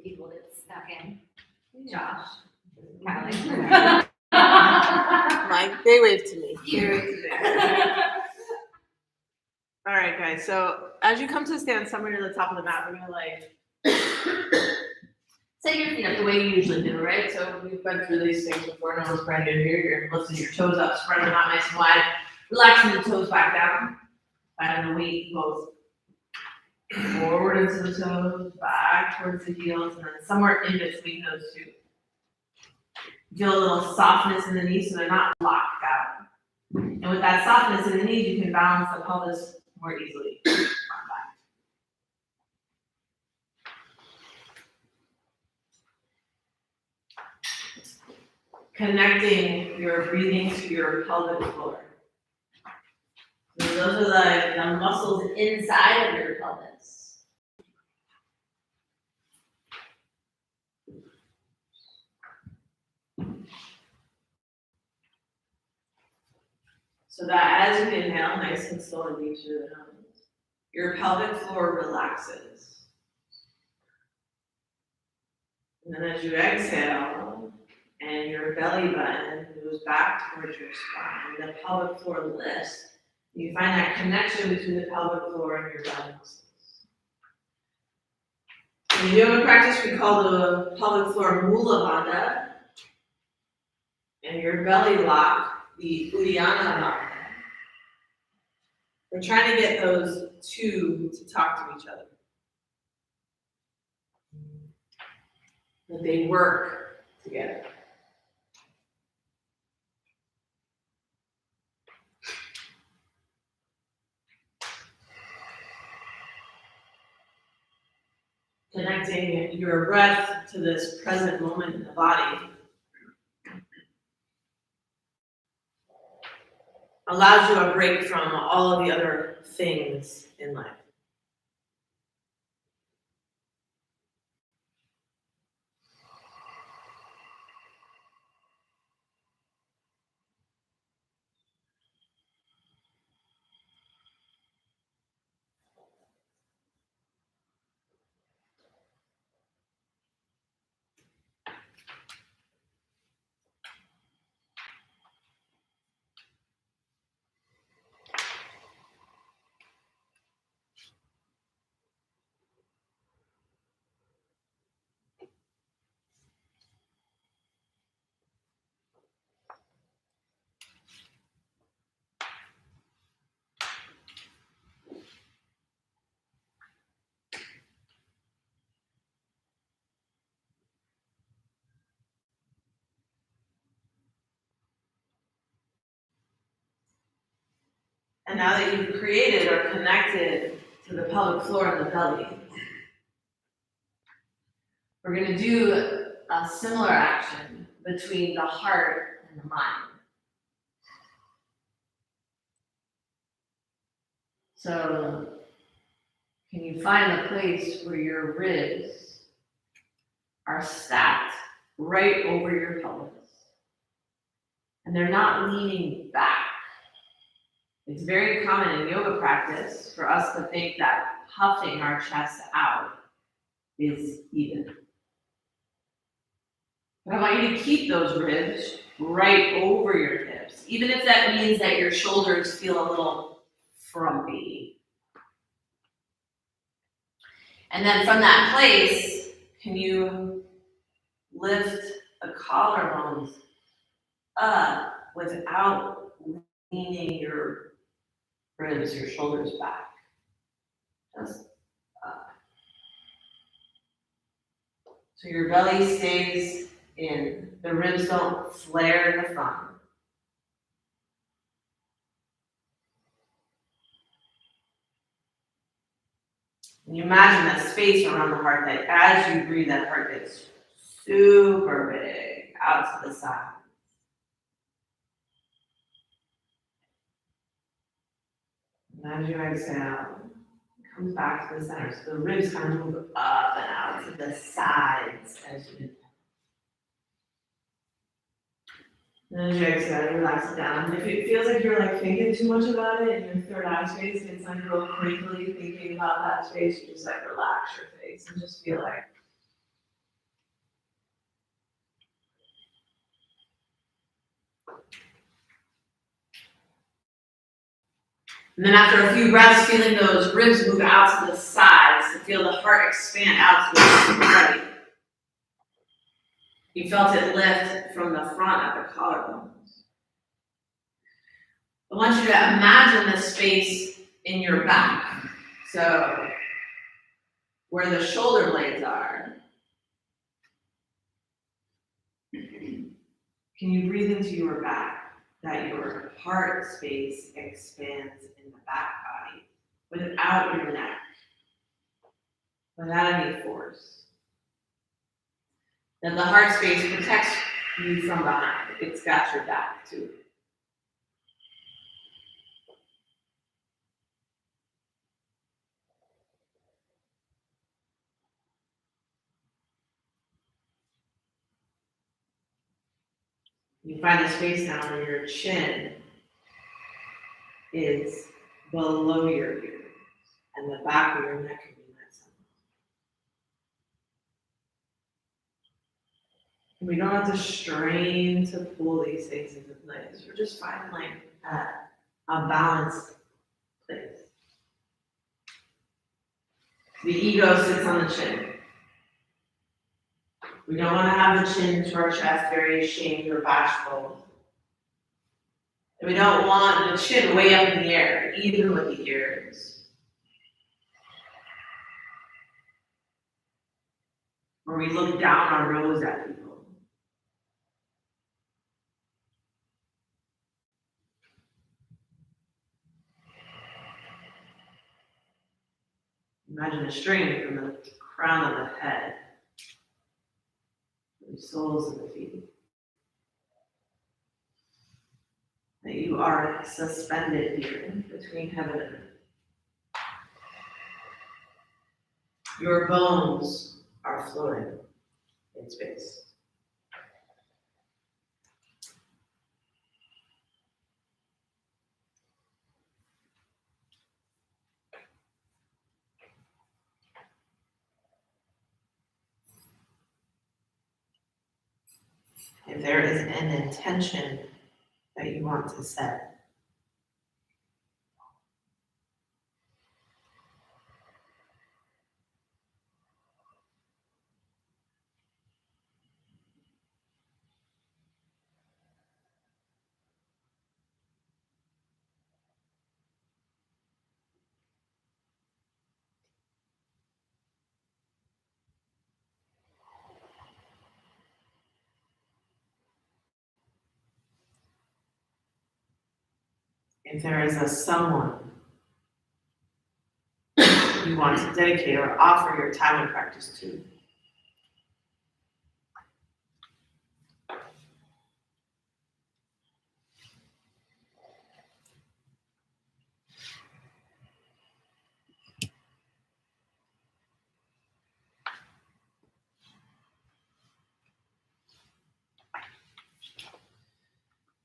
people that stuck in. Josh, Callie. Mike, they waved to me. You. They waved to me. All right, guys. So as you come to stand somewhere near the top of the mat, we're gonna like set your feet up the way you usually do, right? So we've been through these things before. No one's brand new here. You're lifting your toes up, spreading them out nice and wide, relaxing the toes back down. Finding the weight goes forward into the toes, back towards the heels, and then somewhere in between those two. Feel a little softness in the knees so they're not locked out. And with that softness in the knees, you can balance the pelvis more easily. Connecting your breathing to your pelvic floor. So those are the muscles inside of your pelvis. So that as you inhale, nice and slow and deep through the nose, your pelvic floor relaxes. And then as you exhale, and your belly button moves back towards your spine, the pelvic floor lifts. You find that connection between the pelvic floor and your belly muscles. In yoga practice, we call the pelvic floor Mula Bandha, and your belly lock the Uddiyana Bandha. We're trying to get those two to talk to each other. That they work together. Connecting your breath to this present moment in the body allows you a break from all of the other things in life. And now that you've created or connected to the pelvic floor and the belly, we're going to do a similar action between the heart and the mind. So, can you find a place where your ribs are stacked right over your pelvis? And they're not leaning back. It's very common in yoga practice for us to think that puffing our chest out is even. But I want you to keep those ribs right over your hips, even if that means that your shoulders feel a little frumpy. And then from that place, can you lift the collarbones up without leaning your ribs, your shoulders back? Just up. So your belly stays in. The ribs don't flare in the front. And you imagine that space around the heart, that as you breathe, that heart gets super big out to the side. And as you exhale, it comes back to the center. So the ribs kind of move up and out to the sides as you inhale. And as you exhale, you relax it down. And if it feels like you're like thinking too much about it in your third eye space, it's like real crinkly thinking about that space, you just like relax your face and just feel like And then after a few breaths, feeling those ribs move out to the sides to feel the heart expand out to the right. You felt it lift from the front at the collarbone. I want you to imagine the space in your back. So, where the shoulder blades are. Can you breathe into your back? That your heart space expands in the back body without your neck, without any force. Then the heart space protects you from behind. It's got your back too. You find a space now where your chin is below your ears and the back of your neck can be nice. We don't have to strain to pull these things into place. We're just finding like a balanced place. The ego sits on the chin. We don't want to have the chin to our chest very ashamed or bashful. And we don't want the chin way up in the air, even with the ears. Or we look down our nose at people. Imagine a string from the crown of the head, the soles of the feet. That you are suspended here between heaven and earth. Your bones are floating in space. If there is an intention that you want to set, if there is a someone you want to dedicate or offer your time and practice to,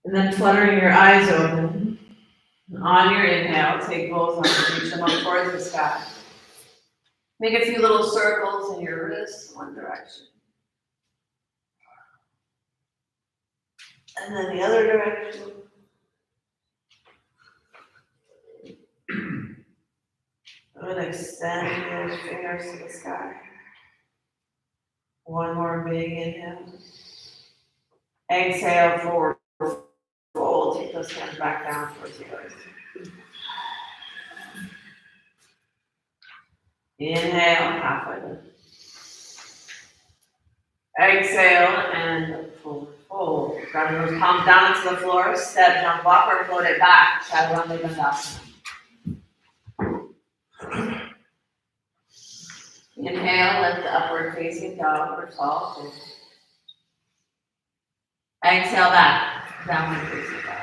and then fluttering your eyes open, on your inhale, take both arms, reach them up towards the sky. Make a few little circles in your wrists, one direction. And then the other direction. And extend those fingers to the sky. One more big inhale. Exhale, forward fold. Take those hands back down towards the earth. Inhale, halfway lift. Exhale and forward fold. Ground those palms down into the floor. Step, jump up, or float it back. Chaturanga Dandasana. Inhale, lift the upward facing dog or tall pose. Exhale back, downward facing dog.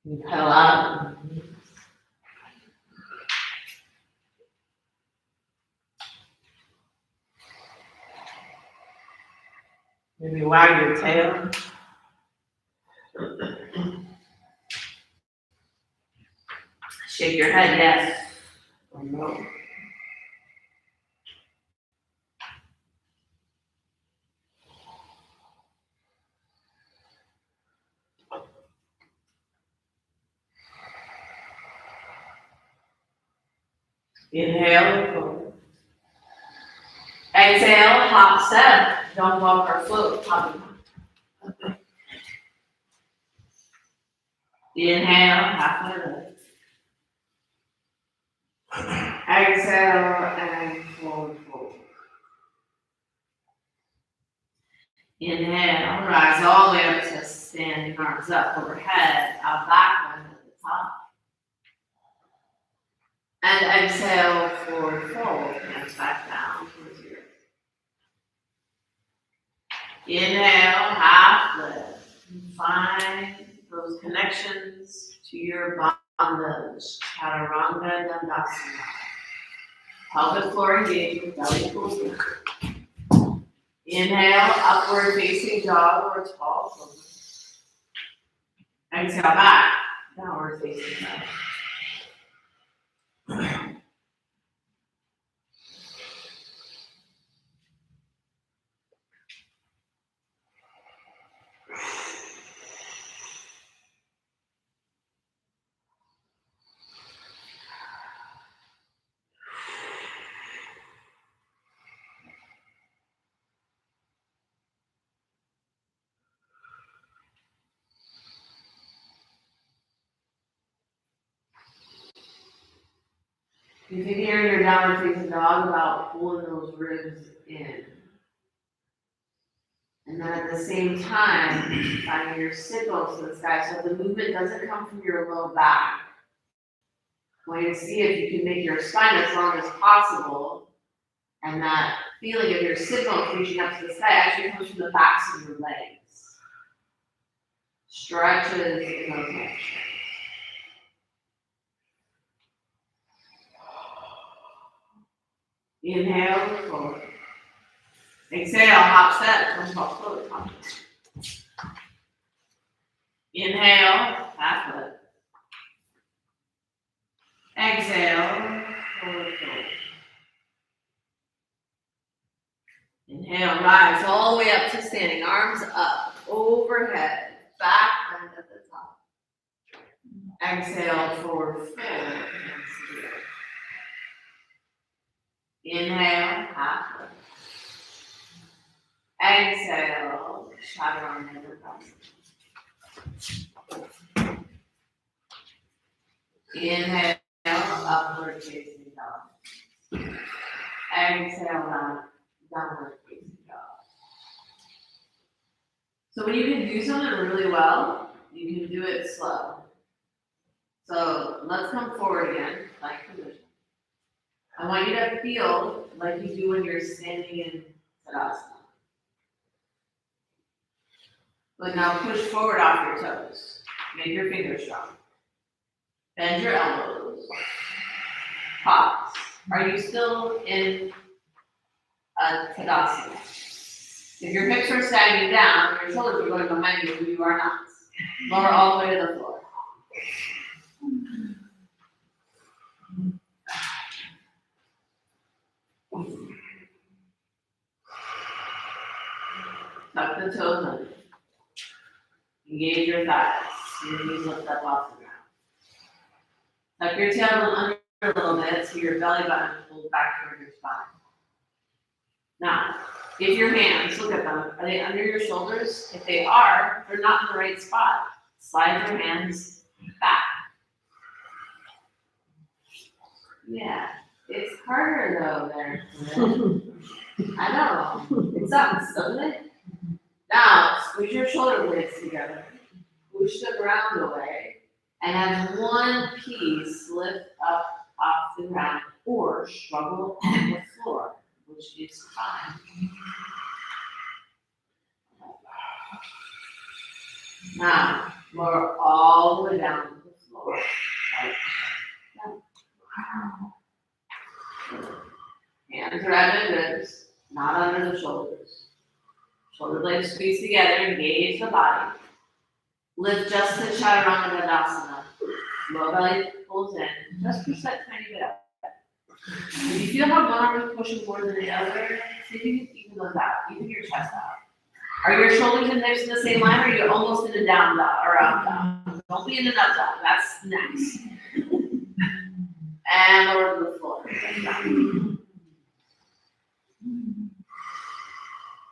You pedal out. Maybe wag your tail. Shake your head, yes. Or Inhale, forward. Exhale, hop, step. Don't walk or float, hop. Inhale, halfway lift. Exhale, and forward, fold. Inhale, rise all the way up to standing arms up overhead, out back, one at the top. And exhale, forward fold, hands back down towards your. Inhale, half lift. Find those connections to your bandhas, chaturanga dandasana. Pelvic floor engaged with belly pulls in. Inhale, upward facing dog or tall pose. Exhale back, downward facing dog. You can hear your downward facing dog about pulling those ribs in. And then at the same time, finding your sit bones to the sky so the movement doesn't come from your low back. Going to see if you can make your spine as long as possible, and that feeling of your sit bones reaching up to the sky actually comes from the backs of your legs. Stretches in those hamstrings. Inhale, forward. Exhale, hop step, come hop forward, hop. Inhale, half lift. Exhale, forward fold. Inhale, rise all the way up to standing, arms up, overhead, back bend at the top. Exhale, forward fold, hands together. Inhale, half lift. Exhale, chaturanga dandasana. Inhale, upward facing dog. Exhale, downward facing dog. So when you can do something really well, you can do it slow. So let's come forward again, like position. I want you to feel like you do when you're standing in Tadasana. But now push forward off your toes. Make your fingers strong. Bend your elbows. Pause. Are you still in a Tadasana? If your hips are sagging down, your shoulders are going behind you, you are not. Lower all the way to the floor. Tuck the toes under. Engage your thighs. Your knees lift up off the ground. Tuck your tail under a little bit so your belly button pulls back toward your spine. Now, if your hands, look at them, are they under your shoulders? If they are, they're not in the right spot. Slide your hands back. Yeah, it's harder though there. I know. It sucks, doesn't it? Now, squeeze your shoulder blades together. Push the ground away. And as one piece, lift up off the ground or struggle on the floor, which is fine. Now, lower all the way down to the floor. Right. Hands are at the ribs, not under the shoulders. Shoulder blades squeeze together, engage the body. Lift just to chaturanga dandasana. Low belly pulls in. Just push that tiny bit up. If you feel how one arm is pushing more than the other, see if you can even those out, even your chest out. Are your shoulders and hips in the same line, or are you almost in a down dog or up dog? Don't be in an up dog. That's next. And lower to the floor.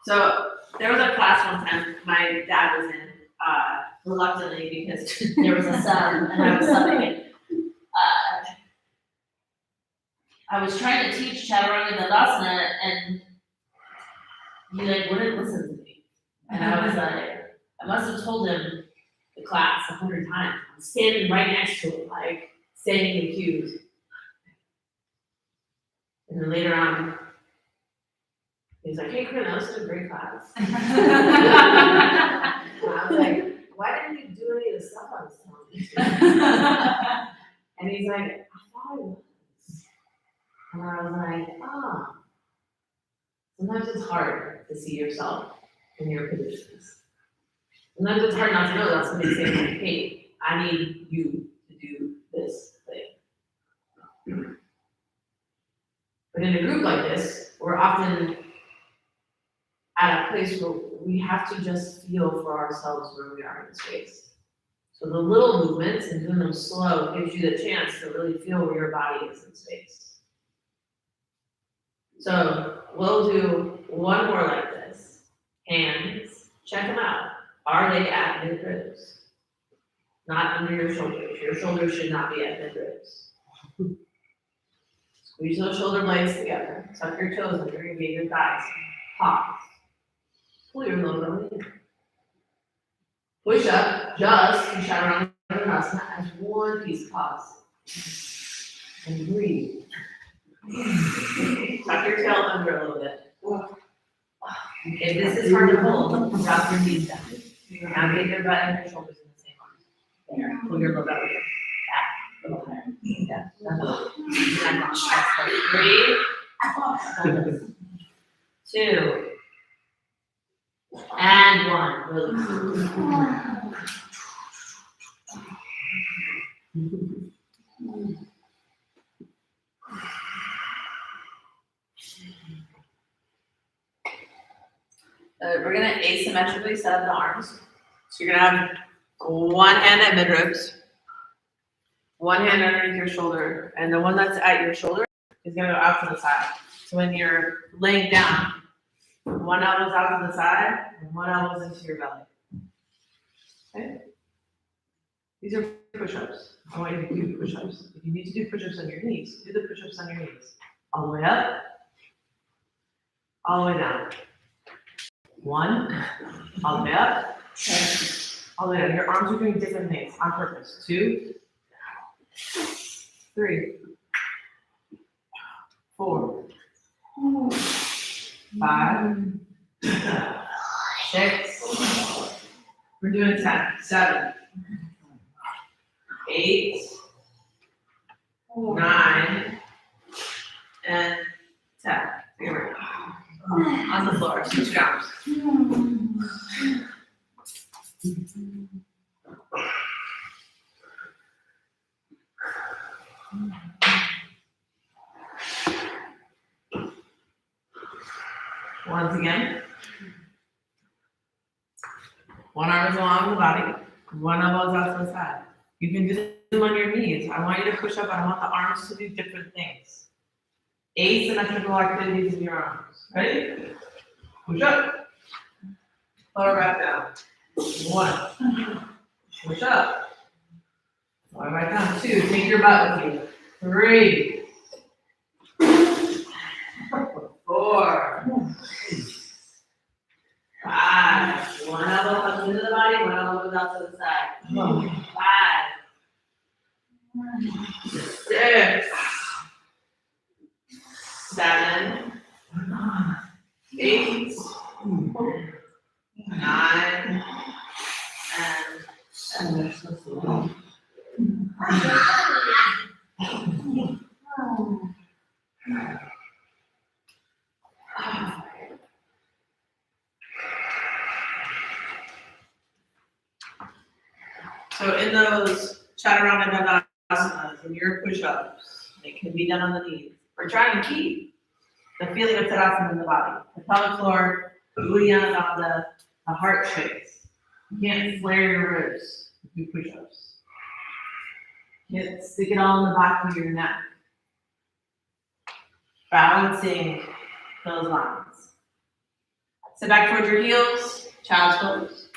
So there was a class one time my dad was in, reluctantly because there was a sub and I was subbing it. I was trying to teach Chaturanga Dandasana and he like wouldn't listen to me. And I was like, I must have told him the class 100 times. I'm standing right next to him, like saying the cues. And then later on, he was like, hey, Corinne, that was a great class. And I was like, why didn't you do any of the stuff I was telling you to? And he's like, I thought I was. And I was like, oh. Sometimes it's hard to see yourself in your positions. Sometimes it's hard not to know that somebody's saying, like, hey, I need you to do this thing. But in a group like this, we're often at a place where we have to just feel for ourselves where we are in the space. So the little movements and doing them slow gives you the chance to really feel where your body is in space. So we'll do one more like this. Hands, check them out. Are they at mid ribs? Not under your shoulders. Your shoulders should not be at mid ribs. Squeeze those shoulder blades together. Tuck your toes under, engage your thighs. Pause. Pull your low belly in. Push up just to Chaturanga Dandasana as one piece. Pause. And breathe. Tuck your tail under a little bit. If this is hard to hold, drop your knees down. Now get your butt and your shoulders in the same line. There. Pull your low belly in. Back. A little higher. Yeah. That's 3. 2. And 1. Release. We're gonna asymmetrically set up the arms. So you're gonna have one hand at mid ribs, one hand underneath your shoulder, and the one that's at your shoulder is gonna go out to the side. So when you're laying down, one elbow's out to the side, and one elbow's into your belly. Okay? These are push-ups. I want you to do push-ups. If you need to do push-ups on your knees, do the push-ups on your knees. All the way up, all the way down. 1, all the way up, all the way down. Your arms are doing different things on purpose. 2, 3, 4, 5, 6. We're doing 10. 7, 8, 9, and 10. Here we go. On the floor, switch your arms. Once again. One arm is along the body, one elbow is out to the side. You can do them on your knees. I want you to push up, I want the arms to do different things. Asymmetrical activities in your arms. Ready? Push up. Lower back down. 1. Push up. Lower back down. 2. Take your butt with you. 3. 4. 5. One elbow comes into the body, one elbow goes out to the side. 5. 6. 7. 8. 9. And 10. So in those Chaturanga Dandasanas, in your push-ups, they can be done on the knees. We're trying to keep the feeling of Tadasana in the body. The pelvic floor, Uddiyana, the heart space. You can't flare your ribs if you push-ups. You can't stick it all in the back of your neck. balancing those lines. Sit back towards your heels, child's pose.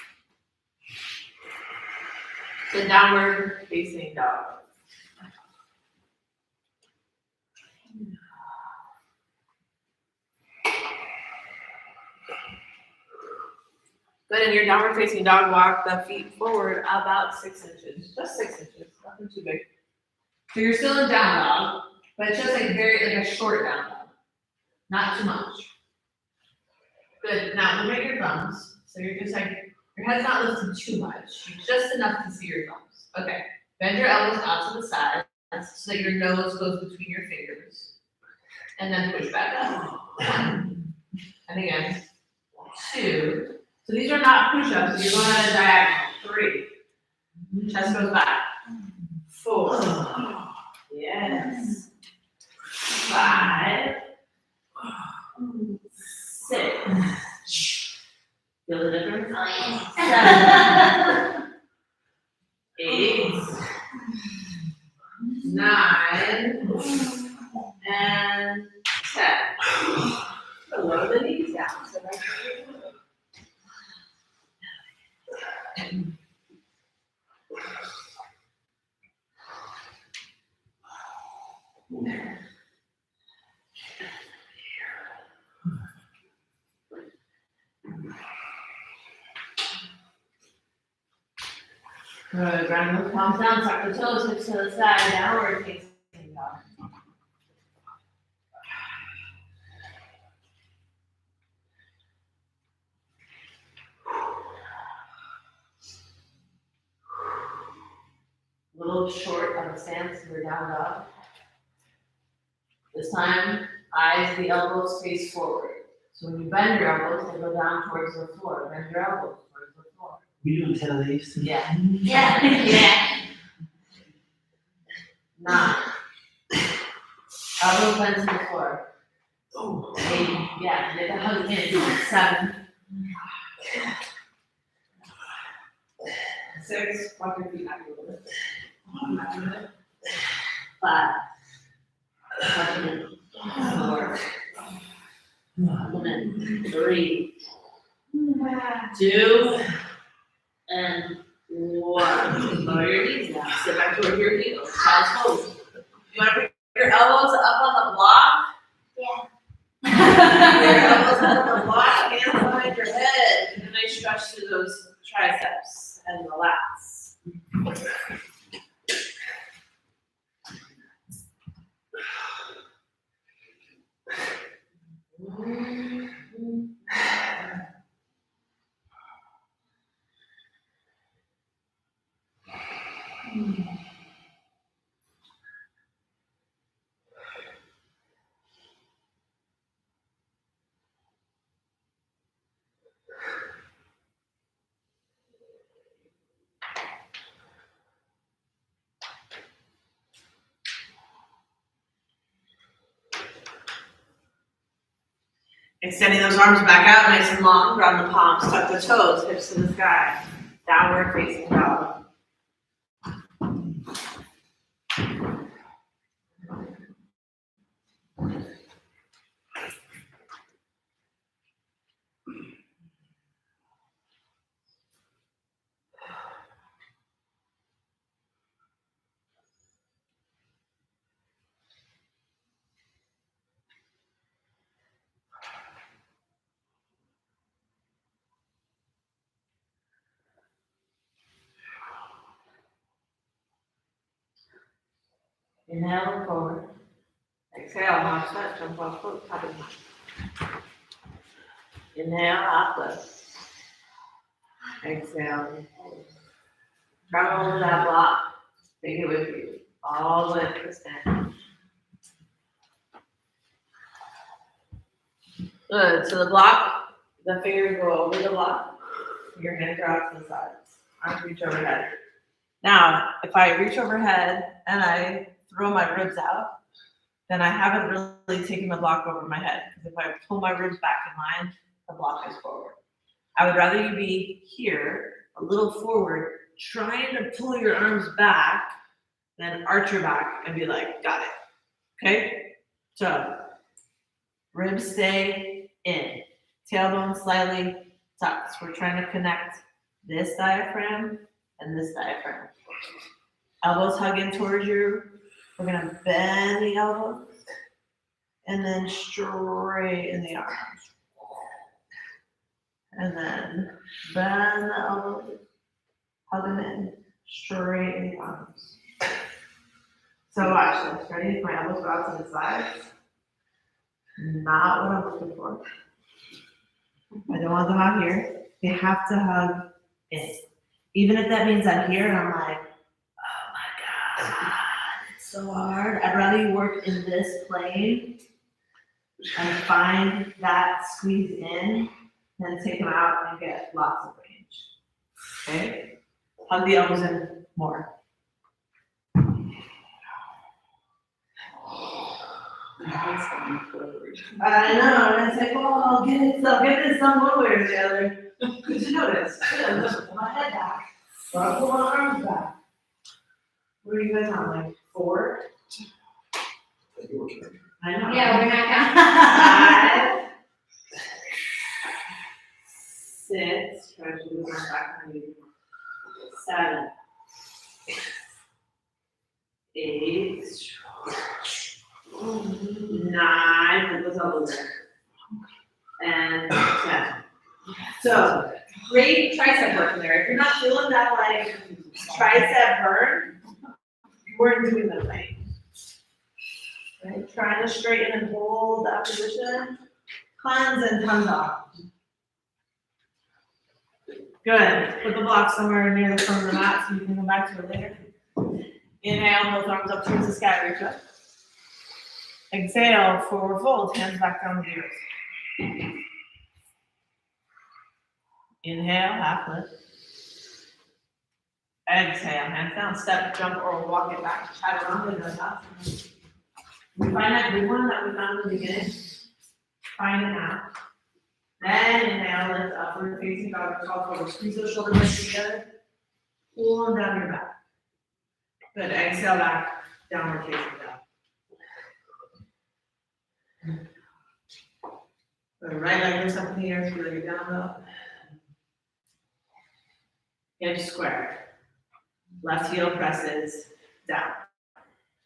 The downward facing dog. Good, in your downward facing dog, walk the feet forward about 6 inches, just 6 inches, nothing too big. So you're still in down dog, but it's just like like a short down dog, not too much. Good, now look at your thumbs. So you're just like, your head's not lifted too much, just enough to see your thumbs. Okay, bend your elbows out to the sides so that your nose goes between your fingers. And then push back up. 1. And again, 2. So these are not push-ups, you're going at a diagonal. 3. Chest goes back. 4. Yes. 5. 6. Feel the difference? 7. 8. 9. And 10. Lower the knees down. So right here. Good, ground those palms down, tuck the toes, hips to the side, downward facing dog. A little short of a stance, we're down dog. This time, eyes, the elbows face forward. So when you bend your elbows, they go down towards the floor. Bend your elbows towards the floor. We doing 10 of these? Yeah. Yeah. Yeah. 9. Elbows bend to the floor. Oh. 8. Yeah, make a hug in. 7. 6. Walk your feet back a little bit. 5. 4. 3. 2. And 1. Lower your knees down. Sit back toward your heels. Child's pose. You want to put your elbows up on the block? Yeah. Your elbows up on the block, hands behind your head. And a nice stretch through those triceps and the lats. Extending those arms back out nice and long, ground the palms, tuck the toes, hips to the sky. Downward facing dog. Inhale forward. Exhale, half stretch, jump off foot, top of mat. Inhale, half lift. Exhale. Travel over that block. Take it with you. All the way to the stand. Good. So the block, the fingers go over the block. Your hands are out to the sides. Arms reach overhead. Now, if I reach overhead and I throw my ribs out, then I haven't really taken the block over my head. Because if I pull my ribs back in line, the block is forward. I would rather you be here, a little forward, trying to pull your arms back, then arch your back and be like, got it. Okay? So Ribs stay in. Tailbone slightly tucked. We're trying to connect this diaphragm and this diaphragm. Elbows hug in towards you. We're gonna bend the elbows and then straighten the arms. And then bend the elbows, hug them in, straighten the arms. So watch this. Ready? My elbows go out to the sides. Not what I'm looking for. I don't want them out here. They have to hug in. Even if that means I'm here and I'm like, oh my God, it's so hard. I'd rather you work in this plane and find that squeeze in than take them out and get lots of range. Okay? Hug the elbows in more. I know, and it's like, oh, I'll get this done one way or the other. Good to notice. Pull my head back. Pull my arms back. What are you guys on, like 4? I know. Yeah, we're not 5, 6, try to move my back on you. 7, 8, 9, put those elbows there. And 10. So, great tricep work in there. If you're not feeling that like tricep burn, you weren't doing the right. Right? Trying to straighten and hold that position. Tons and tons off. Good. Put the block somewhere near the front of the mat so you can come back to it later. Inhale, both arms up towards the sky, reach up. Exhale, forward fold, hands back down the ears. Inhale, half lift. Exhale, hands down, step, jump, or walk it back. Chaturanga. We find that good one that we found in the beginning. Find it now. Then inhale, lift upward facing dog, tall forward. Squeeze those shoulder blades together. Pull them down your back. Good. Exhale back, downward facing dog. The right leg lifts up in the air, feel like you're down low. Hip square. Left heel presses down.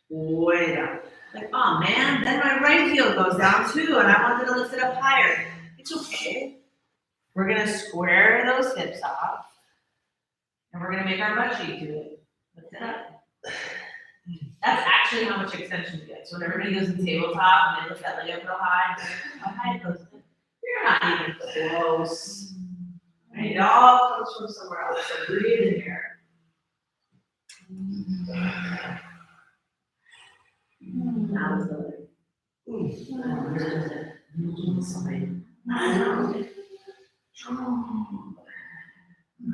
Way down. Like, oh man, then my right heel goes down too, and I wanted to lift it up higher. It's okay. We're gonna square those hips off, and we're gonna make our butt cheek do it. Lift it up. That's actually how much extension you get. So when everybody goes in tabletop and they lift that leg up real high, how high it goes in? You're not even close. Right? It all comes from somewhere else. So breathe in here. Now is the leg.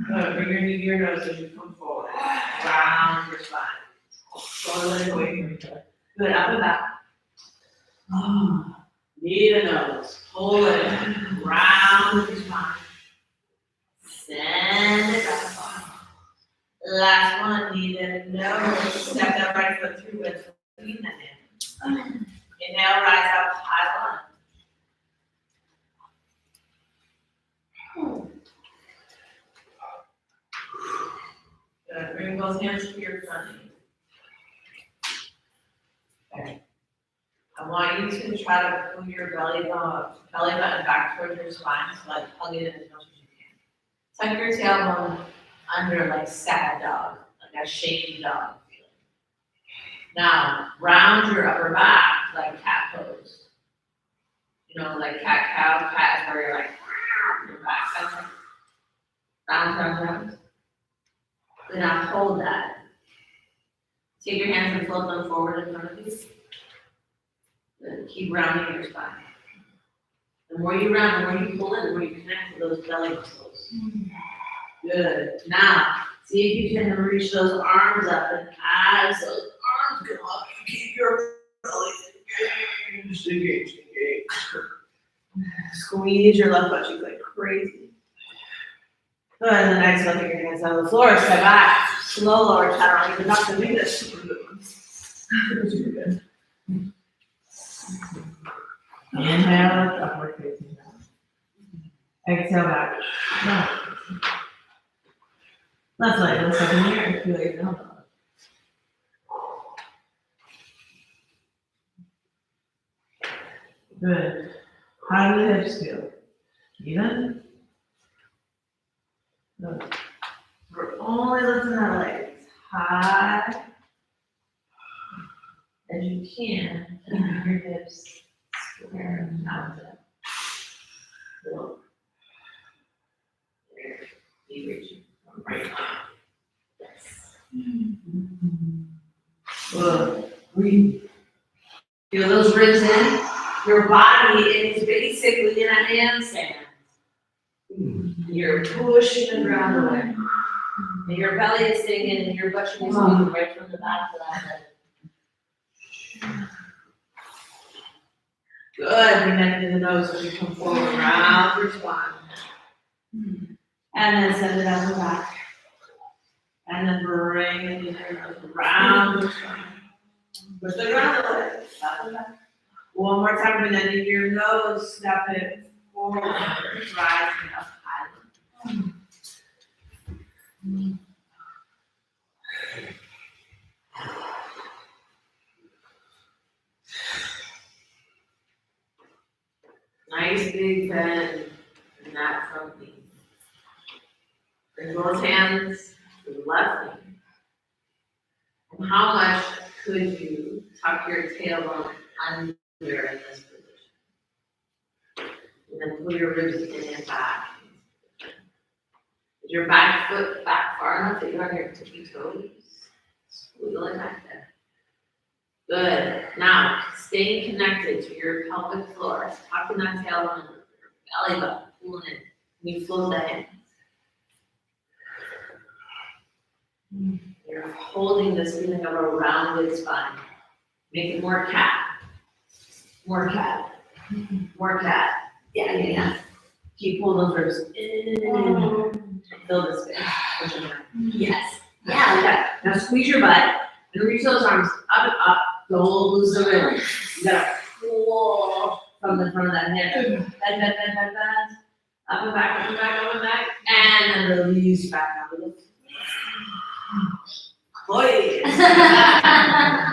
Good. Bring your knee to your nose as you come forward. Round your spine. Pull the leg away from each other. Good. Up and back. Knee to nose. Pull it. Round your spine. Send it back. Last one. Knee to nose. Step that right foot through with feet and in. Inhale, rise up, high lunge. Good. Bring both hands to your front knee. Okay. I want you to try to pull your belly button back towards your spine, so like hug it in as much as you can. Tuck your tailbone under like sad dog, like a shaky dog feeling. Now, round your upper back like cat pose. You know, like cat cow. Cat is where you're like, your back. That's like round. Then now hold that. Take your hands and float them forward in front of you. Then keep rounding your spine. The more you round, the more you pull in, the more you connect to those belly muscles. Good. Now, see if you can reach those arms up, and as those arms go up, you keep your belly engaged. Squeeze your left butt cheek like crazy. Good. And then exhale, take your hands on the floor, step back, slow lower chaturanga. You're not going to do this. Super good. Super good. Inhale, it's upward facing dog. Exhale back. Down. Left leg, looks up in the air, feel like you're down dog. Good. How do the hips feel? Even? Good. We're only lifting our legs high as you can, keeping your hips square and out there. Look. There. Keep reaching. Right. Yes. Good. Breathe. Feel those ribs in. Your body is basically in a handstand. You're pushing the ground away. And your belly is staying in, and your butt cheek is moving right from the back to that head. Good. Bring that to the nose as you come forward, round your spine. And then send it out the back. And then bring it to your nose, round your spine. Push the ground away, out the back. One more time, and then your nose, step it forward, rising up high. Nice big bend in that front knee. Bring both hands to the left knee. And how much could you tuck your tailbone under in this position? And then pull your ribs in and back. Is your back foot back far enough that you're on your tippy toes? Squiggle it back there. Good. Now, staying connected to your pelvic floor, tucking that tailbone under your belly button, pulling in. You float the hands. You're holding this feeling of a rounded spine. Make it more cat. More cat. More cat. Yeah. Keep pulling those ribs in. Feel this space. Push it down. Yes. Yeah, like that. Now squeeze your butt and reach those arms up and up. Don't lose the rhythm. You gotta pull from the front of that hand. Bend. Up and back, up and back, up and back. And then release back out of the boy.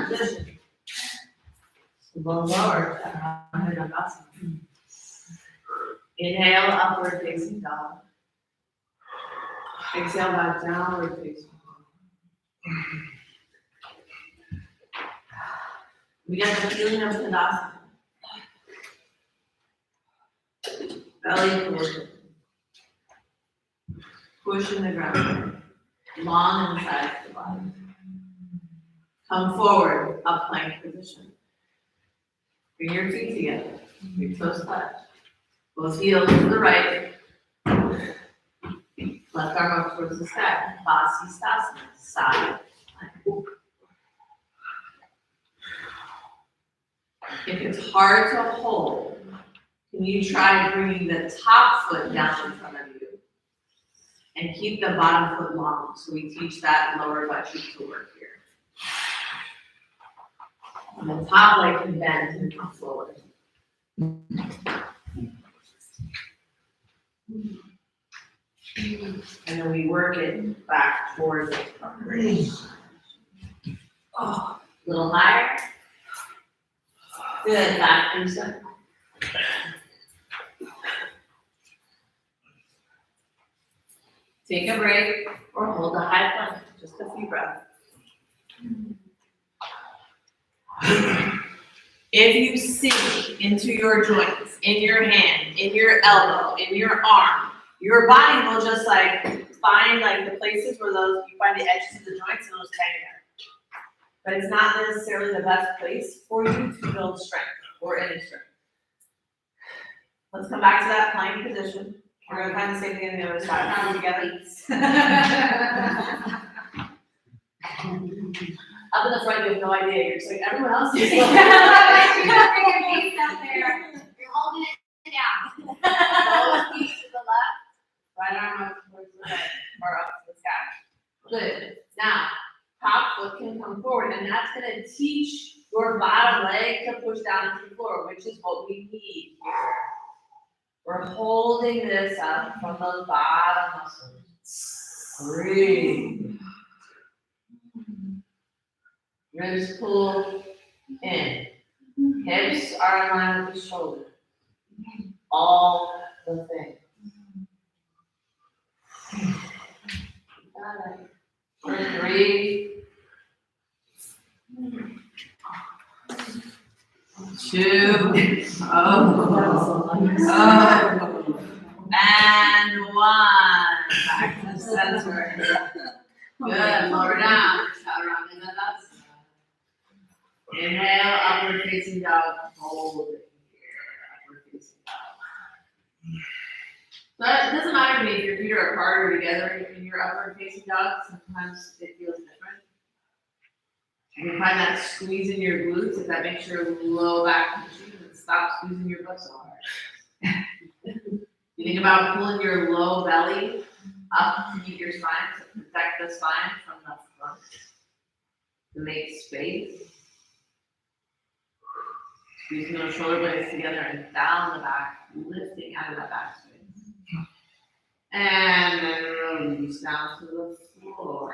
Position. Low lower. Inhale, upward facing dog. Exhale, back downward facing dog. We got the feeling of Tadasana. Belly pushing. Pushing the ground. Long inside the body. Come forward, up plank position. Bring your feet together. Your toes touch. Both heels to the right. Left arm up towards the sky. Vasisthasana. Side. If it's hard to hold, can you try bringing the top foot down in front of you and keep the bottom foot long? So we teach that lower butt cheek to work here. And the top leg can bend and come forward. And then we work it back towards the front. Oh, a little higher. Good, back and step. Take a break or hold a high plank, just a few breaths. If you sink into your joints, in your hand, in your elbow, in your arm, your body will just like find like the places where those you find the edges of the joints and it'll just hang there. But it's not necessarily the best place for you to build strength or any strength. Let's come back to that plank position. We're gonna find the same thing on the other side. Come together. Up in the front, you have no idea. You're just like everyone else is. You're not bringing your feet up there. You're holding it down. Both feet to the left, right arm up towards the right, or up to the sky. Good. Now, top foot can come forward, and that's gonna teach your bottom leg to push down into the floor, which is what we need here. We're holding this up from the bottom muscles. Breathe. Ribs pull in. Hips are in line with the shoulder. All the things. Got it. For 3, 2, and 1. Back to the center. Good. Lower down. Inhale, upward facing dog. Hold it here. Upward facing dog. So it doesn't matter to me if your feet are apart or together in your upward facing dog. Sometimes it feels different. You can find that squeeze in your glutes if that makes your low back pushing and stop squeezing your butt so hard. You think about pulling your low belly up to meet your spine, to protect the spine from the front, to make space. Squeezing those shoulder blades together and down the back, lifting out of that back space. And then release down to the floor.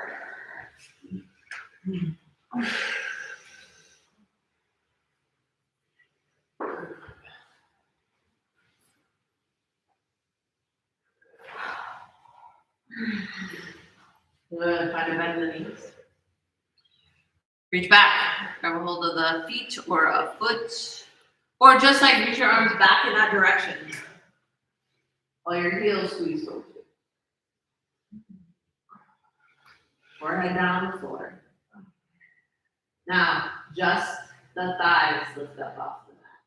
Good. Find a bend in the knees. Reach back. Grab a hold of the feet or a foot. Or just like reach your arms back in that direction. While your heels squeeze forward. Forehead down on the floor. Now, just the thighs lift up off the mat.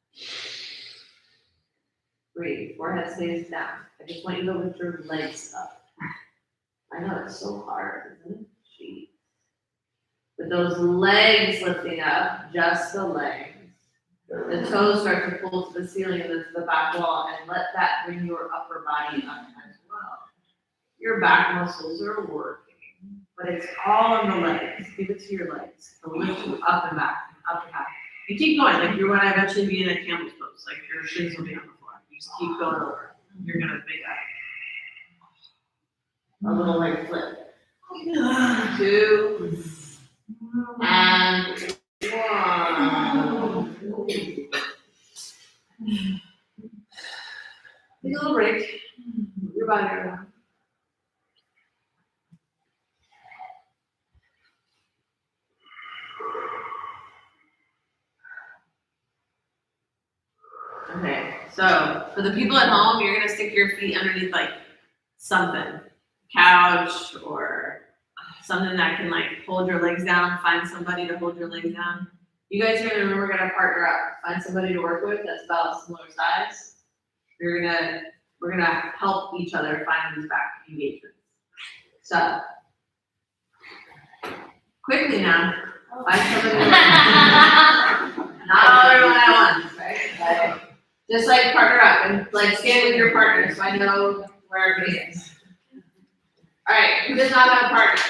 Breathe. Forehead stays down. I just want you to lift your legs up. I know it's so hard, isn't it? Jeez. With those legs lifting up, just the legs. The toes start to pull to the ceiling and then to the back wall, and let that bring your upper body up as well. Your back muscles are working, but it's all on the legs. Give it to your legs. To lift you up and back, up and back. You keep going, like you're gonna eventually be in a camel's pose, like your shins will be on the floor. You just keep going over. You're gonna make a little like flip. 2, and 1. Take a little break. Move your body around. Okay, so for the people at home, you're gonna stick your feet underneath like something, couch or something that can like hold your legs down. Find somebody to hold your legs down. You guys are in the room. We're gonna partner up. Find somebody to work with that's about similar size. We're gonna help each other find these back engagements. So quickly now, find somebody to work with. Not everyone at once, right? Just like partner up and like stand with your partner so I know where everybody is. All right, who does not have a partner?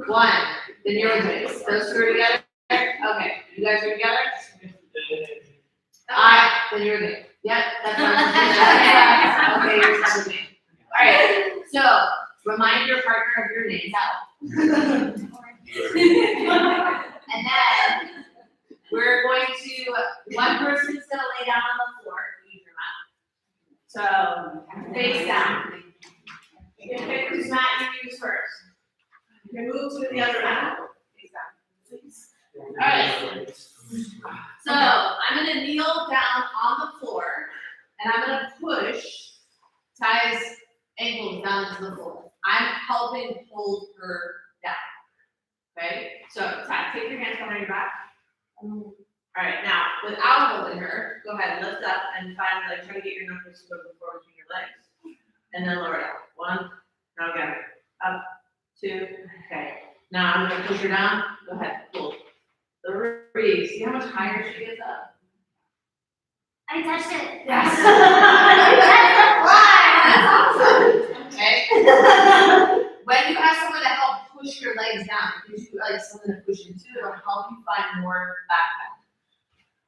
1, then you're with me. Those 2 are together? Okay, you guys are together? Then you're with me. Yep, that's right. Okay, you're with me. All right, so remind your partner of your name. And then we're going to, one person's gonna lay down on the floor. Use your mat. So face down. You can pick whose mat you use first. You can move to the other mat. Face down. All right. So I'm gonna kneel down on the floor, and I'm gonna push Ty's ankles down to the floor. I'm helping hold her down. Okay. So Ty, take your hands behind your back. All right. Now, without holding her, go ahead, lift up and find try to get your knuckles to go before between your legs, and then lower down. 1. Now again. Up. 2. Okay. Now I'm gonna push her down. Go ahead. Pull. 3. See how much higher she gets up? I touched it. Yes. That's awesome. Okay. When you have someone to help push your legs down, it gives you like something to push into. It'll help you find more back bend.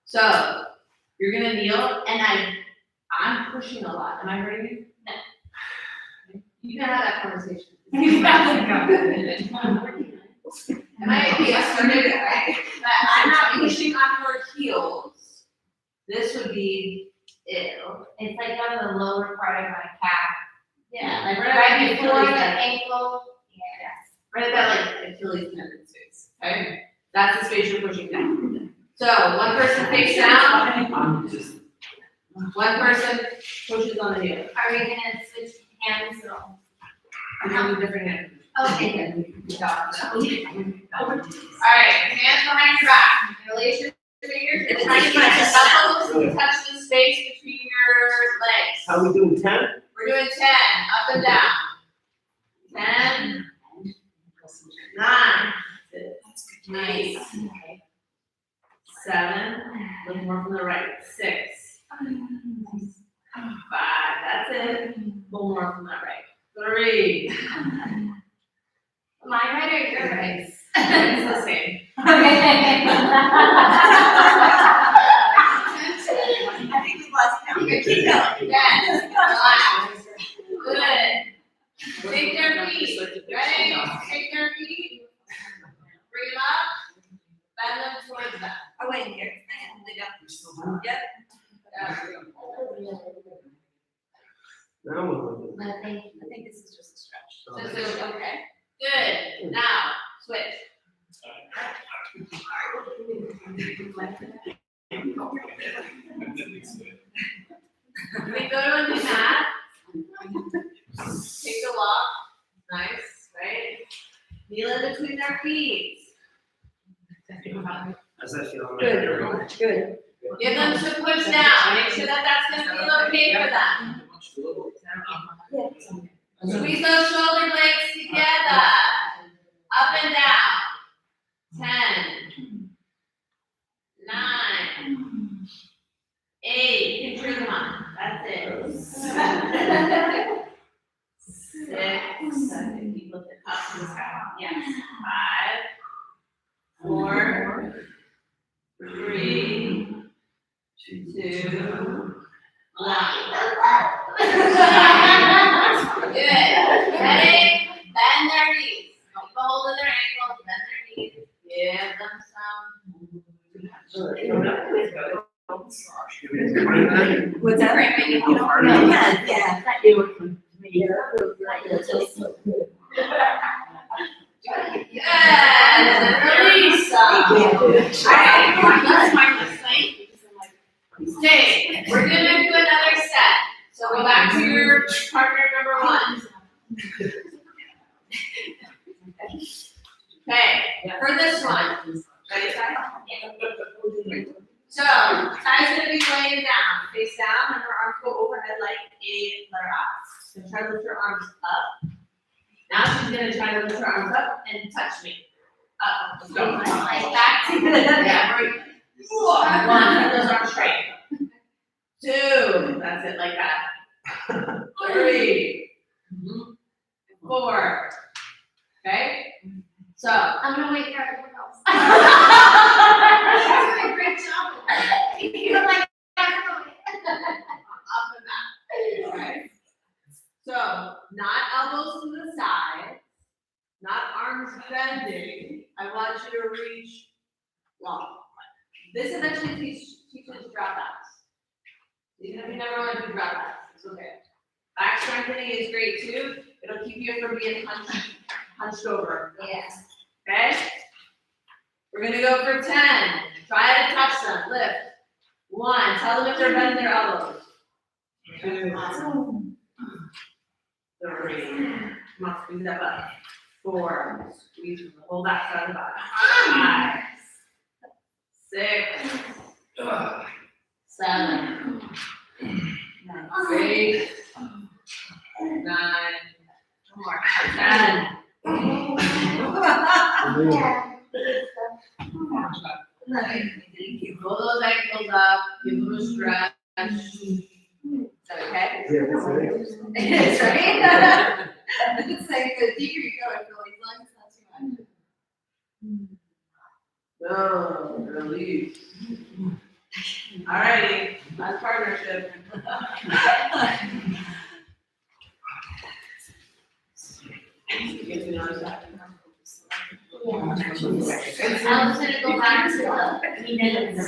So, you're gonna kneel, and I'm pushing a lot, am I hurting you? No. You can have that conversation. Am I being assertive, right? But I'm not pushing on your heels. This would be ew. It's like on the lower part of my calf. Yeah, like Right before Achilles the tendon. ankle. Yeah. Right at that like Achilles tendon space, okay? That's the space you're pushing down. So, one person face down, I'm just, one person pushes on the heel. Are we gonna switch hands or? I'm having different hands. Okay, good. Alright, hands behind your back. Release your fingers, and try to get your elbows to touch the space between your legs. how we doing, 10? We're doing 10, up and down. 10, 9, 8, 7, look more from the right, 6, 5, that's it. One more from that right. 3. Am I right or you're right? It's the same. I think we lost count. You can keep going. Yes. Good. Take their feet. Ready? Take their feet. Bring them up. Bend them towards them. Oh, wait, here. Yep. Now we're looking. I think I think this is just a stretch. So, okay. Good. Now, switch. We go to a new mat. Take a walk. Nice, right? Kneel in between their feet. How's that feel? Good, good. Give them some push down. Make sure that that's gonna feel okay for them. Squeeze those shoulder blades together. Up and down. 10, 9, 8. You can turn them on. That's it. 6. Keep lifting up to the sky. Yes. 5, 4, 3, 2, 1. Good. Ready? Bend their knees. Keep a hold of their ankles. Bend their knees. Give them some. What's that? Yeah. Good. Release some. Okay, we're gonna do another set. So go back to your partner number 1. Okay, for this one, ready, Ty? So, Ty's gonna be laying down, face down, and her arms go overhead like a letter I. So try to lift her arms up. Now she's gonna try to lift her arms up and touch me. Up, let's go. Like back to the, yeah, right. 1, keep those arms straight. 2, that's it, like that. 3, 4, okay? So, I'm gonna wait for everyone else. You're doing a great job. You're like, up and back. Okay. So, not elbows to the side, not arms bending. I want you to reach long. This eventually teaches drop backs. Even if you never want to do drop backs, it's okay. Back strengthening is great too. It'll keep you from being hunched over. yeah. Okay? We're gonna go for 10. Try to touch them. Lift. 1. Tell them if they're bending their elbows. 2. 3. Come on, squeeze that butt. 4. Squeeze from the whole back side of the body. 5. 6. 7. 8. 9. One more. 10. Pull those ankles up, give them a stretch. Is that okay? Yeah, that's right. It is, right? It's like the deeper you go, I feel like as long as it's not too much. No, release. Alrighty, that's partnership. Get to know that. I was gonna go back to the minutes.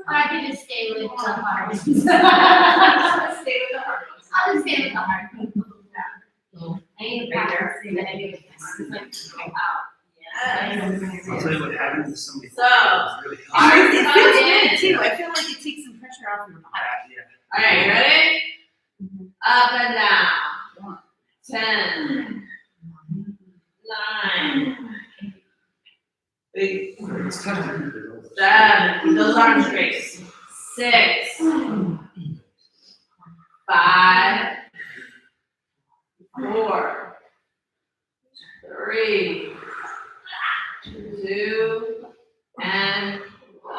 I could just stay with the hard. Stay with the hard. I'll just stay with the hard. I need to practice and then I do it. I'll tell you what happens if somebody. So, Really Ours It come feels in. good too. I feel like it takes some pressure off your body. Yeah. Alright, you ready? Up and down. 10, 9, 8, It's tough to do. 7, keep those arms straight. 6, 5, 4, 3, 2, and 1.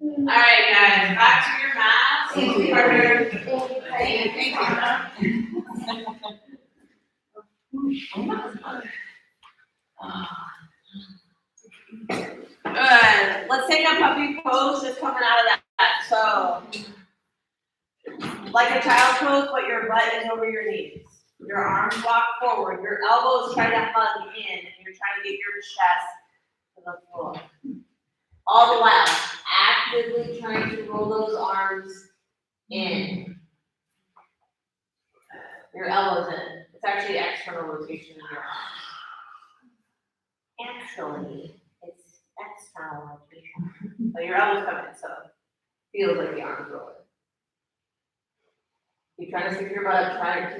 Alright, guys, back to your mats. Thank Good. Let's take a puppy pose just coming out of that. So, like a child pose, but your butt is over your knees. Your arms walk forward. Your elbows try to hug in, and you're trying to get your chest to the floor. All the while, actively trying to roll those arms in. Your elbows in. It's actually external rotation in your arms. Actually, it's external rotation. So your elbows come in, so it feels like the arms rolling. Keep trying to stick your butt,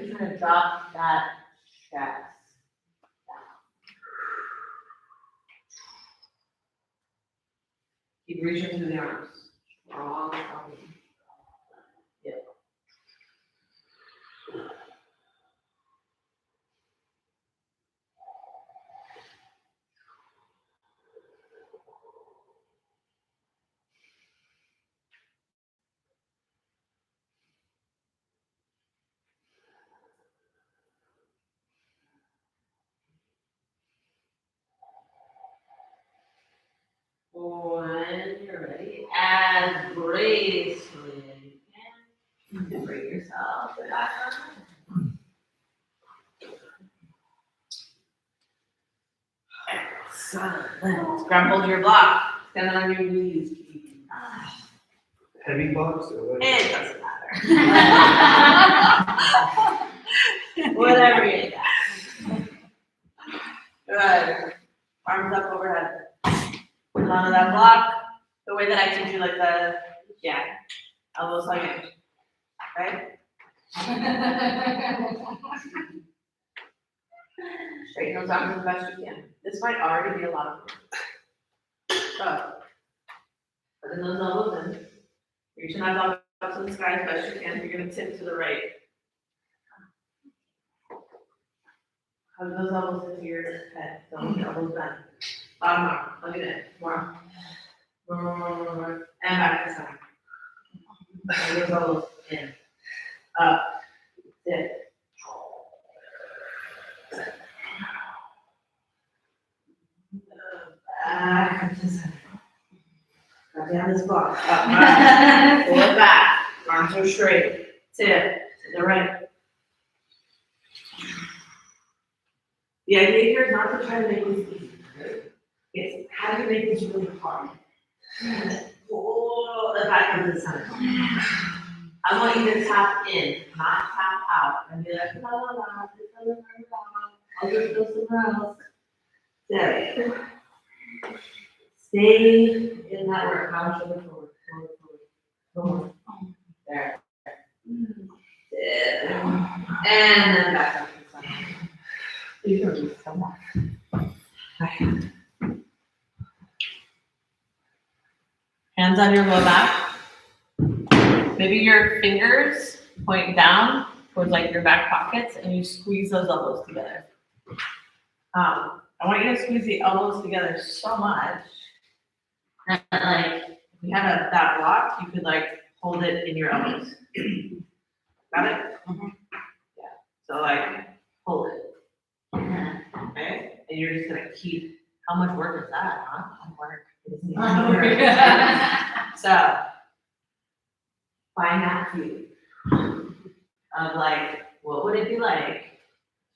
keep trying to drop that chest down. Keep reaching through the arms. Strong arms. Yep. When you're ready, as gracefully as you can, bring yourself back on. Excellent. Grab hold of your block. Stand on your knees. Heavy blocks or what? It doesn't matter. Whatever you got. Good. Arms up overhead. Put onto that block. The way that I teach you, like elbows like it. Okay? Straighten those arms as best you can. This might already be a lot of work. So, putting those elbows in. Reaching that block up to the sky as best you can. You're going to tip to the right. Hug those elbows into your head. Don't the elbows bend. Bottom arm. Hug it in. More. And back to the side. Hug those elbows in. Up. Dip. Back to the center. Got down this block. Up. Pull it back. Arms are straight. Tip to the right. The idea here is not to try to make this easy. It's how do you make this really hard? Pull it back into the center. I want you to tap in, not tap out. And be like, la la la, I'll just go somewhere else. There. Stay in that work. Now shoulder forward, forward. There. And then back up to the center. You can release some more. Hands on your low back. Maybe your fingers point down towards like your back pockets and you squeeze those elbows together. I want you to squeeze the elbows together so much that like, if you have that block, you could like hold it in your elbows. Got it? Yeah. So like, hold it. Okay? And you're just gonna keep, how much work is that, huh? Work. So, find that feeling of like, what would it be like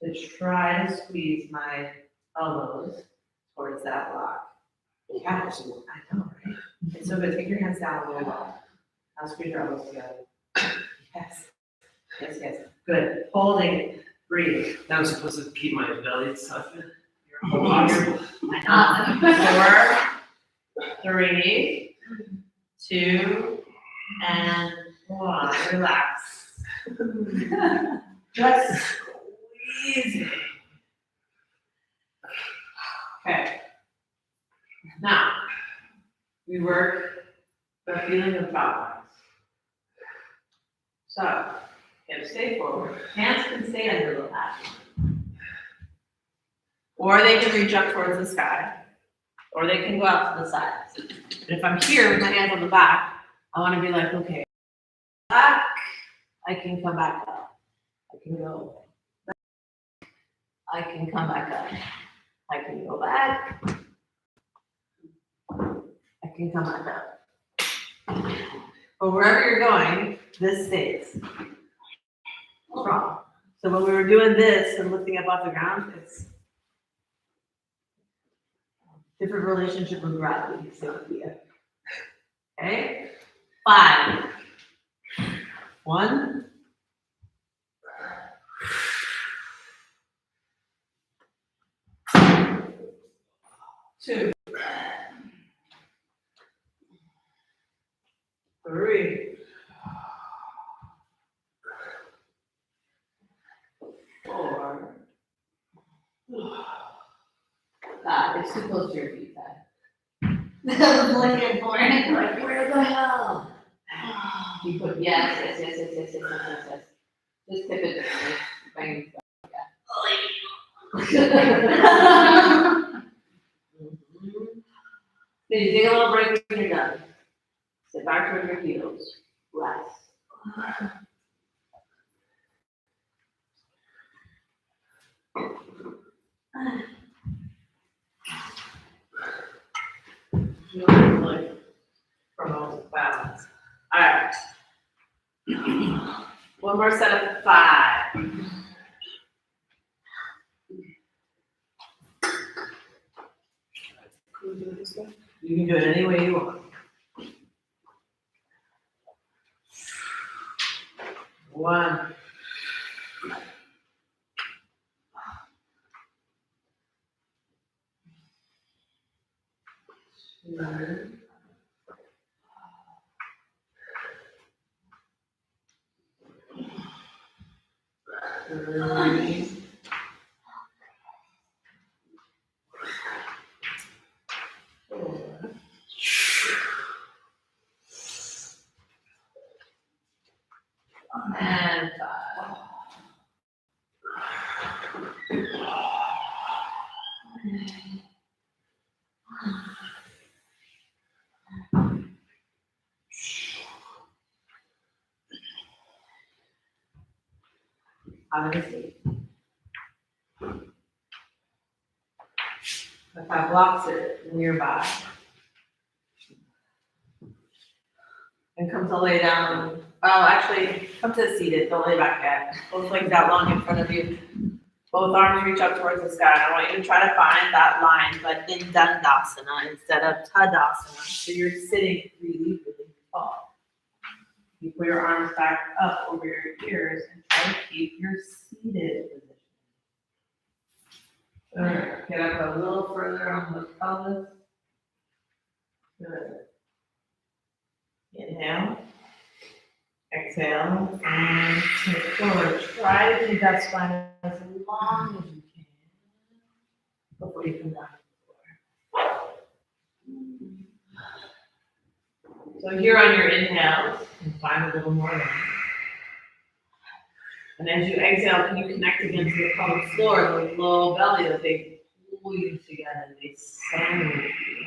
to try to squeeze my elbows towards that block? Yeah, I know, right? It's so good. Take your hands down a little bit. Now squeeze your elbows together. Yes. Yes, yes. Good. Holding. Breathe. Now I'm supposed to keep my belly tucked in. I know. 4, 3, 2, and 1. Relax. Just squeeze it. Okay. Now, we work the feeling of balance. So, hips stay forward. Hands can stay under the lap. Or they can reach up towards the sky. Or they can go out to the sides. But if I'm here with my hands on the back, I want to be like, okay, back, I can come back up. I can go back. I can come back up. I can go back. I can come back up. But wherever you're going, this stays. Strong. So when we were doing this and lifting up off the ground, it's different relationship with gravity. So yeah. Okay. 5. 1. 2. 3. 4. 5. It's too close to your feet, Dad. I was looking for it. Like, where the hell? You put, yes. Just tip it differently. Bang. Then you take a little break when you're done. Sit back toward your heels. Rest. Really promote balance. All right. One more set of 5. You can do it any way you want. 1. 2. 3. 4. And 5. I'm gonna see. If I blocks it nearby. And come to lay down. Oh, actually, come to seated. Don't lay back yet. Both legs out long in front of you. Both arms reach up towards the sky. I want you to try to find that line, but in Dandasana instead of Tadasana. So you're sitting really, really tall. You put your arms back up over your ears and try to keep your seated position. Good. Get up a little further on the pelvis. Good. Inhale. Exhale. And take forward. Try to keep that spine as long as you can before you come down to the floor. So here on your inhales, and find a little more room. And as you exhale, can you connect again to the pelvic floor, the low belly, that they pull you together, they sandwich you.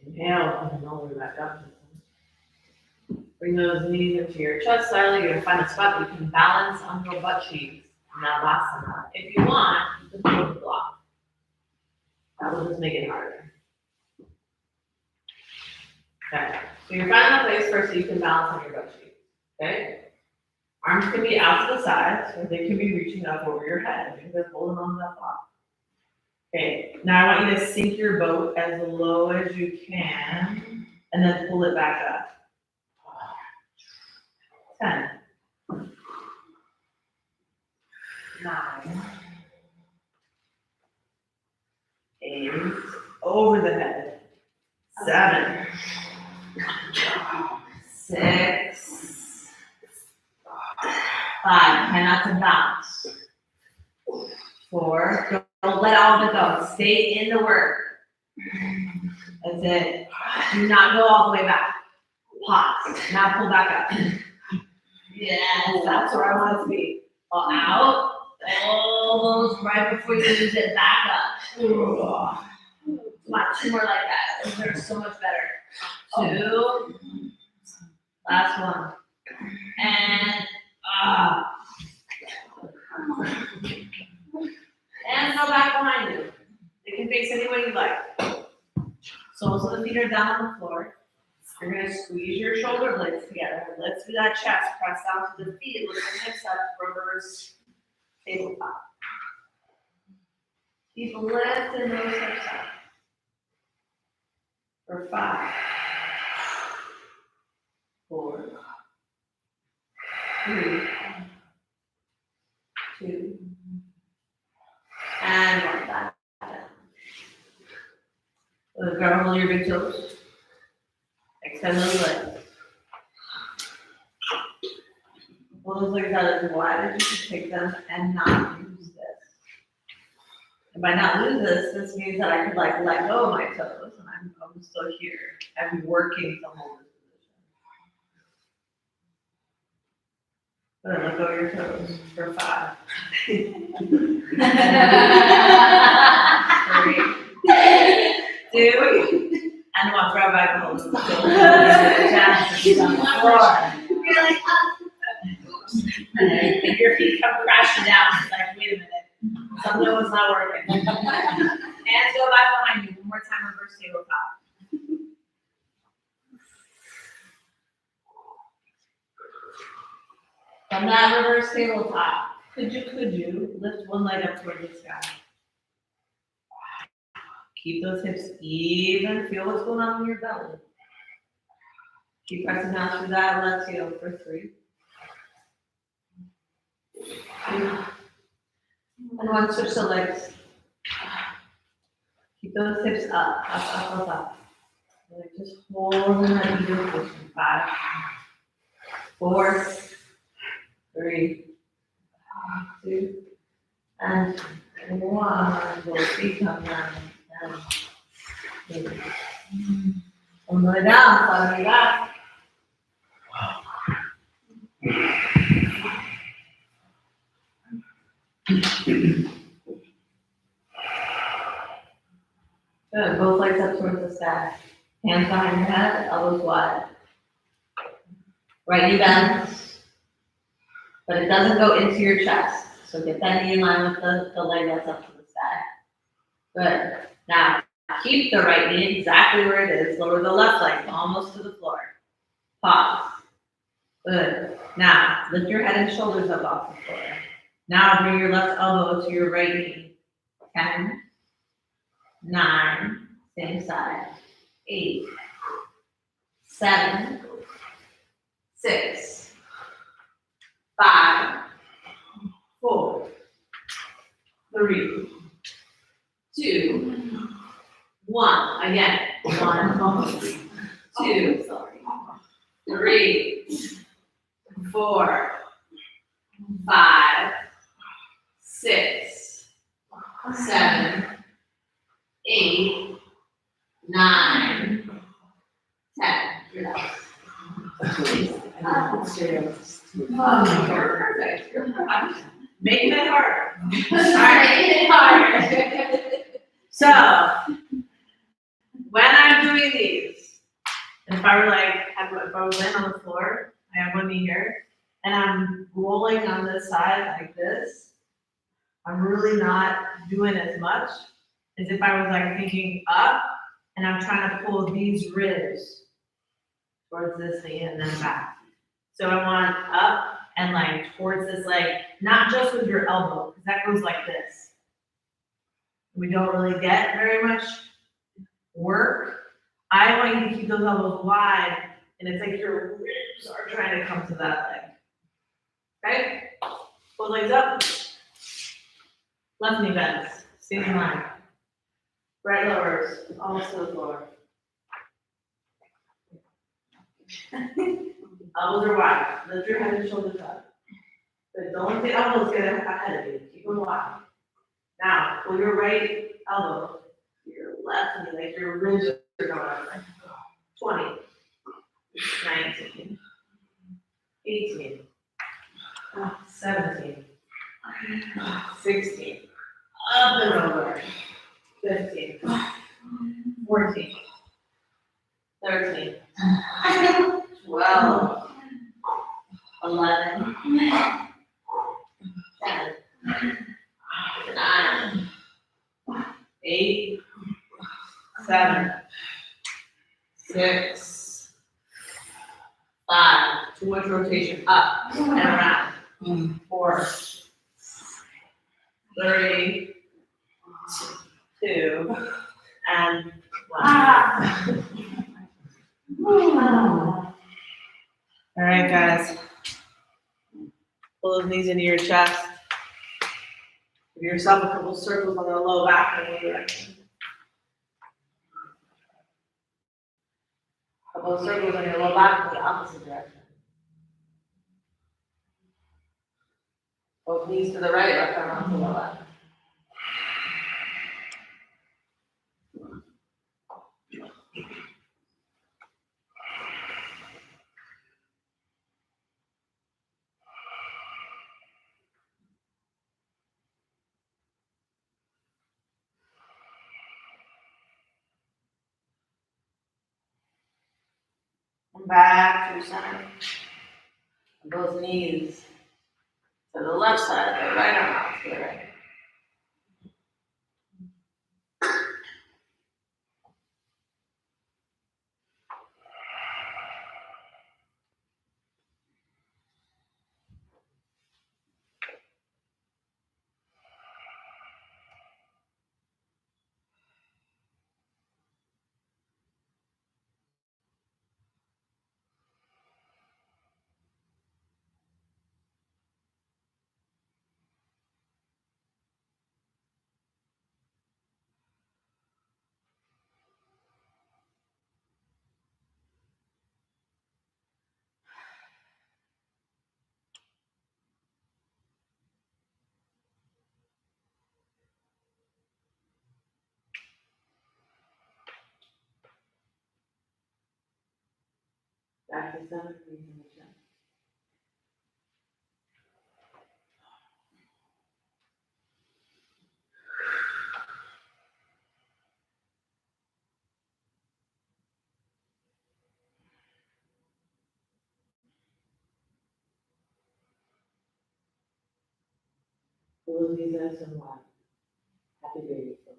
Inhale, and all the way back up. Bring those knees into your chest slightly. You're gonna find a spot that you can balance on your butt cheeks in Navasana. If you want, you can hold the block. That will just make it harder. Okay, so you're finding a place first so you can balance on your butt cheeks. Okay? Arms can be out to the sides, or they can be reaching up over your head. You're just holding on to that block. Okay, now I want you to sink your boat as low as you can, and then pull it back up. 10, 9, 8, over the head. 7, 6, 5, try not to bounce. 4, don't let all of it go. Stay in the work. That's it. Do not go all the way back. Pause. Now pull back up. Yes, that's where I want it to be. All out. Almost right before you lose it. Back up. Come on, 2 more like that. Those are so much better. 2. Last one. And and go back behind you. You can face any way you like. Soles of the feet are down on the floor. You're gonna squeeze your shoulder blades together. Let's do that chest. Press down to the feet. Lift the hips up. Reverse tabletop. Keep lifting those hips up. For 5, 4, 3, 2, and 1. Back down. Grab hold of your big toes. Extend those legs. Pull those legs out as wide as you can take them and not lose this. And by not lose this means that I could like let go of my toes and I'm still here. I'm working to hold this position. Good, let go of your toes for 5. 3, 2, and 1. Throw back the hold. You're like, And your feet come crashing down. It's like, wait a minute. Something was not working. Hands go back behind you. One more time, reverse tabletop. From that reverse tabletop, could you lift one leg up toward the sky? Keep those hips even. Feel what's going on in your belly. Keep pressing down through that. Let's go for 3. 2. And 1, switch the legs. Keep those hips up. Like just holding that even position. 5, 4, 3, 2, and 1. Little feet come down. And 3. One way down, flat way back. Good, both legs up towards the sky. Hands behind your head, elbows wide. Right knee bends, but it doesn't go into your chest. So get that knee in line with the leg that's up to the sky. Good. Now, keep the right knee exactly where it is. Lower the left leg almost to the floor. Pause. Good. Now, lift your head and shoulders up off the floor. Now, bring your left elbow to your right knee. 10, 9, same side. 8, 7, 6, 5, 4, 3, 2, 1. Again. 1, 2, 3, 4, 5, 6, 7, 8, 9, 10. Relax. Perfect. Making it hard. Making it hard. So, when I'm doing these, if I were like, if I was laying on the floor, I have one knee here, and I'm rolling on this side like this, I'm really not doing as much as if I was like thinking up, and I'm trying to pull these ribs towards this knee and then back. So I want up and like towards this leg, not just with your elbow, because that goes like this. We don't really get very much work. I want you to keep those elbows wide, and it's like your ribs are trying to come to that leg. Okay? Both legs up. Left knee bends. Stay in line. Right lowers. Almost to the floor. Elbows are wide. Lift your head and shoulders up. But don't let the elbows get ahead of you. Keep them wide. Now, pull your right elbow to your left knee, like your ribs are going up. 20, 19, 18, 17, 16, up and over, 15, 14, 13, 12, 11, 10, 9, 8, 7, 6, 5, too much rotation, up and around, 4, 3, 2, and 1. All right, guys. Pull those knees into your chest. Give yourself a couple circles on the low back in one direction. A couple of circles on your low back in the opposite direction. Both knees to the right, left arm onto the left. And back to center. And both knees to the left side, the right arm out to the right. Back to center, knees in the chest. Pull those knees nice and wide. Happy baby pose.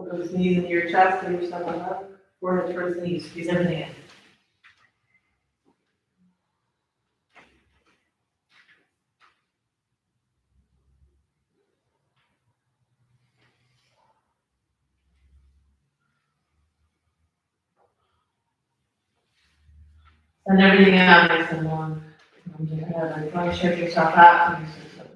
Put those knees into your chest, give yourself a hug. Forehead towards the knees, squeeze everything in. Send everything out nice and long. Arms overhead, like, want to stretch yourself out and use your toes.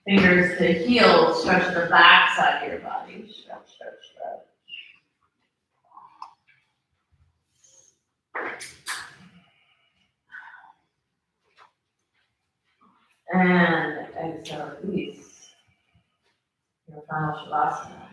Fingers to heels, stretch the back side of your body. Stretch, stretch, stretch. And exhale, release. Your final shavasana.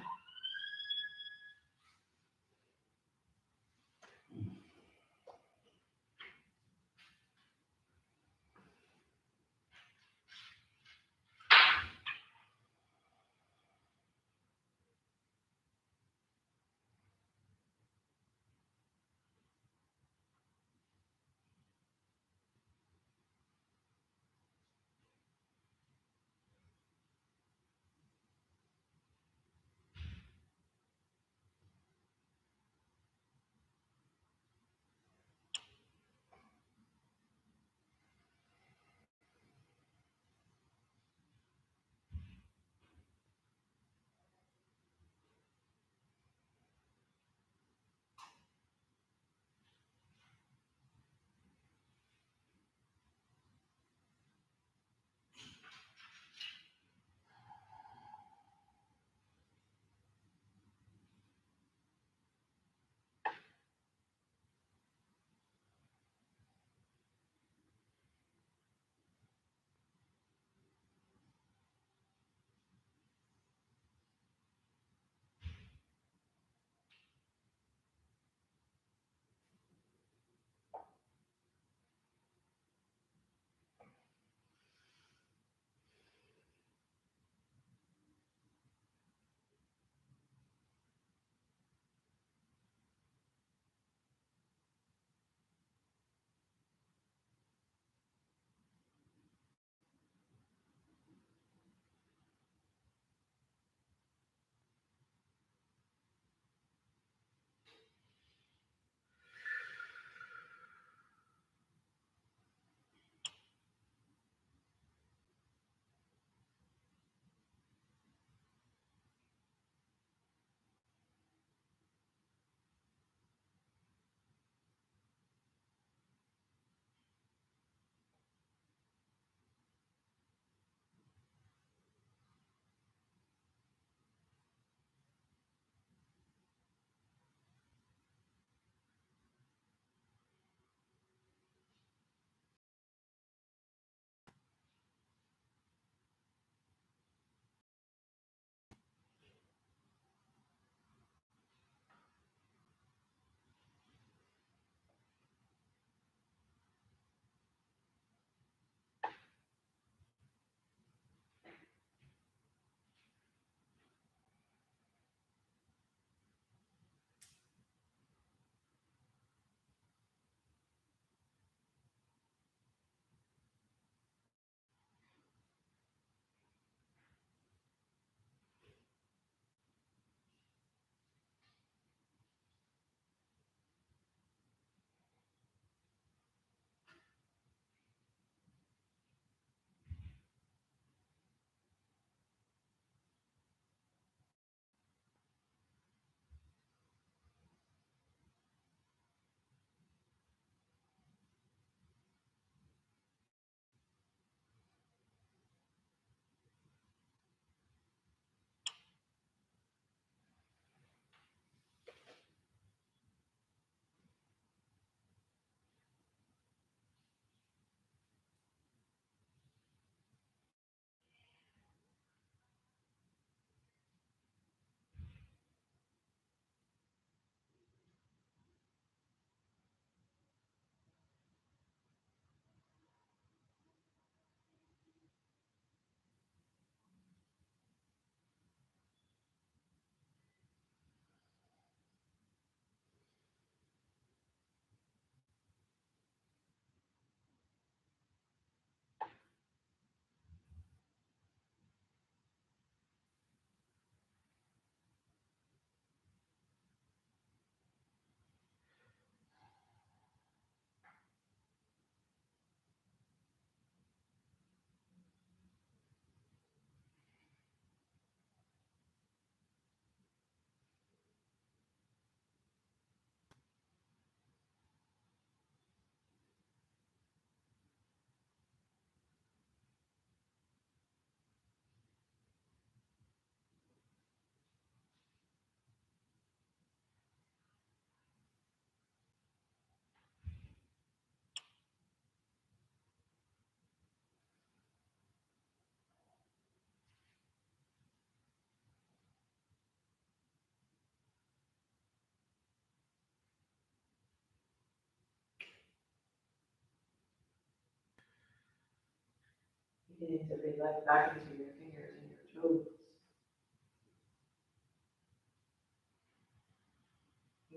Beginning to breathe life back into your fingers and your toes.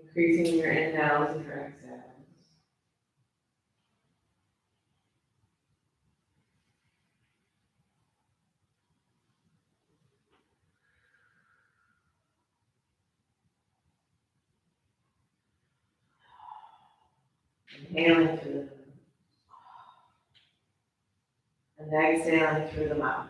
Increasing your inhales and your exhales. Inhaling through the nose. And exhaling through the mouth.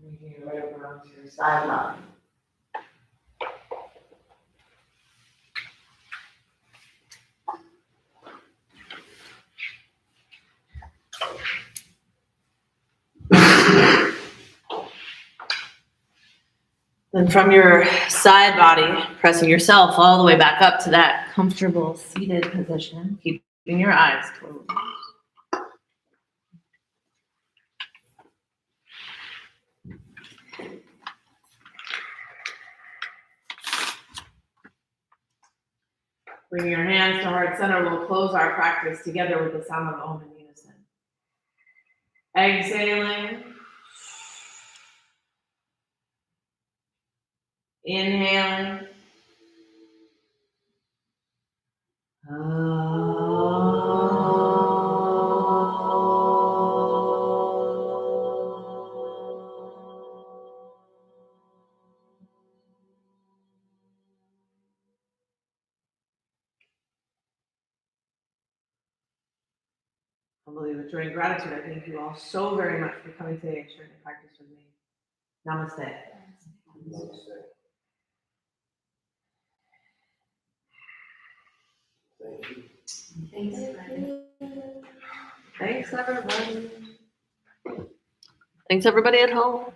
Making your way over onto your side body. Then from your side body, pressing yourself all the way back up to that comfortable seated position, keeping your eyes closed. Bring your hands to heart center. We'll close our practice together with the sound of Om in unison. Exhaling. Inhaling. Humbly returning gratitude. I thank you all so very much for coming today and sharing the practice with me. Namaste. Thanks, everybody. Thanks, everybody at home.